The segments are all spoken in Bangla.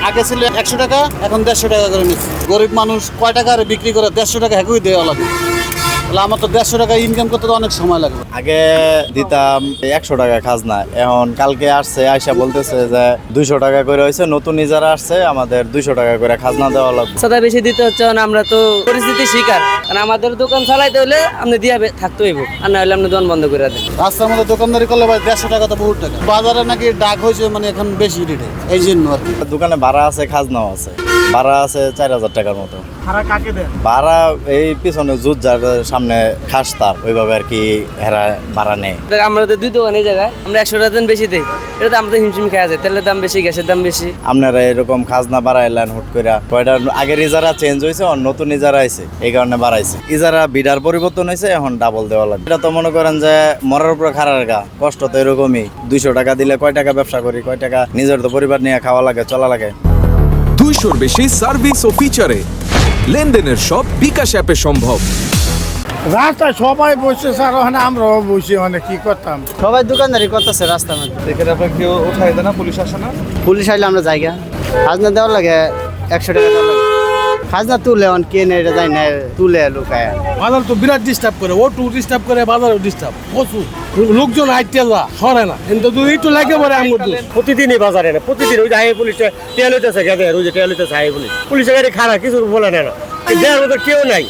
আগে ছিল 100 টাকা, এখন 150 টাকা করে নিচ্ছে। গরিব মানুষ কয় টাকা বিক্রি করে 150 টাকা হ্যাকুই দেওয়া লাগে। তাহলে আমার তো 150 টাকা ইনকাম করতে তো অনেক সময় লাগবে। আগে দিতাম 100 টাকা খাজনা, এখন কালকে আসছে আইসা বলতেছে যে 200 টাকা করে হয়েছে, নতুন ইজারা আসছে আমাদের 200 টাকা করে খাজনা দেওয়া লাগবে। সাদা বেশি দিতে হচ্ছে, আমরা তো পরিস্থিতি শিকার, কারণ আমাদের দোকান চালাইতে হলে আপনি দিয়ে থাকতে হইব, আর না হলে আপনি দোকান বন্ধ করে দেন। রাস্তার মধ্যে দোকানদারি করলে ভাই 150 টাকা তো বহুত টাকা। বাজারে নাকি ডাক হয়েছে মানে এখন বেশি রেটে, এই জন্য আর কি। দোকানে ভাড়া আছে, খাজনাও আছে। ভাড়া আছে 4000 টাকার মতো। ভাড়া কাকে দেন? ভাড়া এই পিছনে জুত যার সামনে খাস তার ওইভাবে আর কি হেরা ভাড়া নেই। আমরা তো দুই দোকান এই জায়গায়, আমরা 100 টাকা দেন বেশি দেই, এটা তো আমরা তো হিমশিম খেয়ে আছে, তেলের দাম বেশি, গ্যাসের দাম বেশি। আপনারা এরকম খাজনা বাড়াইলেন হুট করে, কয়টা আগের ইজারা চেঞ্জ হয়েছে, নতুন ইজারা আইছে, এই কারণে বাড়াইছে। ইজারা বিডার পরিবর্তন হয়েছে, এখন ডাবল দেওয়া লাগে। এটা তো মনে করেন যে মরার উপরে খাড়ার গা, কষ্ট তো এরকমই। 200 টাকা দিলে কয় টাকা ব্যবসা করি, কয় টাকা নিজের তো পরিবার নিয়ে খাওয়া লাগে, চলা লাগে। 200-র বেশি সার্ভিস ও ফিচারে লেনদেনের সব বিকাশ অ্যাপে সম্ভব। রাস্তায় সবাই বসে স্যার, ওখানে আমরাও বসি, মানে কি করতাম। সবাই দোকানদারি করতেছে রাস্তার মধ্যে। এখানে আপনার কেউ উঠাই দেয় না, পুলিশ আসে না? পুলিশ আইলে আমরা জায়গা খাজনা দেওয়ার লাগে, 100 টাকা দেওয়ার লাগে। খাজনা তুলে কে নেই এটা যাই না, তুলে লুকায়। বাজার তো বিরাট ডিস্টার্ব করে, ও টু ডিস্টার্ব করে, বাজারও ডিস্টার্ব প্রচুর। লোকজন হাইটে সরে না, কিন্তু একটু লাগে পরে আমি প্রতিদিনই বাজারে না, প্রতিদিন ওই যে হাই পুলিশে তেল হইতেছে, গেছে ওই যে তেল হইতেছে হাই পুলিশ, পুলিশের গাড়ি খারাপ কিছু বলে না, দেওয়ার মতো কেউ নাই।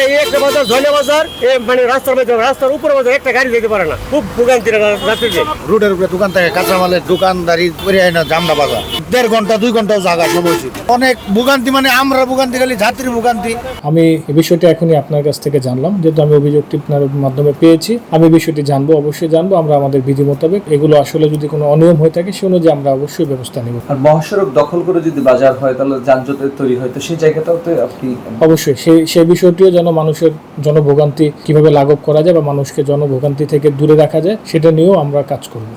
এই একটা বাজার ঝলে বাজার, মানে রাস্তার মধ্যে, রাস্তার উপরে বাজার একটা গাড়ি যেতে পারে না, খুব ভোগান্তি রাত্রিতে। রোডের উপরে দোকান থাকে, কাঁচামালের দোকানদারি করে না, জামরা বাজার 1.5 ঘন্টা 2 ঘন্টাও জায়গা সময় অনেক ভোগান্তি, মানে আমরা ভোগান্তি খালি যাত্রী ভোগান্তি। আমি এই বিষয়টি এখনই আপনার কাছ থেকে জানলাম, যেহেতু আমি অভিযোগটি আপনার মাধ্যমে পেয়েছি, আমি বিষয়টি জানবো, অবশ্যই জানবো। আমরা আমাদের বিধি মোতাবেক এগুলো আসলে যদি কোনো অনিয়ম হয়ে থাকে সে অনুযায়ী আমরা অবশ্যই ব্যবস্থা নেব। আর মহাসড়ক দখল করে যদি বাজার হয় তাহলে যানজটের তৈরি হয়, তো সেই জায়গাটাও তো আপনি অবশ্যই সেই বিষয়টিও যেন মানুষের জনভোগান্তি কিভাবে লাঘব করা যায় বা মানুষকে জনভোগান্তি থেকে দূরে রাখা যায়, সেটা নিয়েও আমরা কাজ করব।